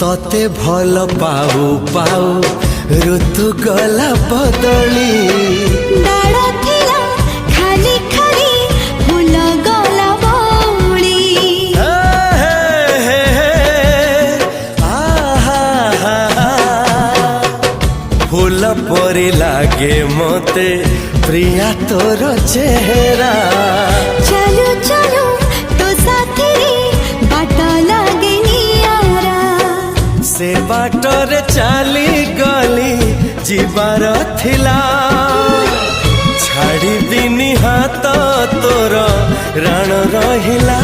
तते भल पाऊ पाऊ ऋतु गला बदली डाळ थिला खाली खाली फूल गला बौली फूल परी लागे मते प्रिया तोर चेहरा चलो चलो तो साथी बाट लागे नियारा से बाटरे चली गली जीवार थिला छाड़ी दिनी हाथ तोर राण रहिला।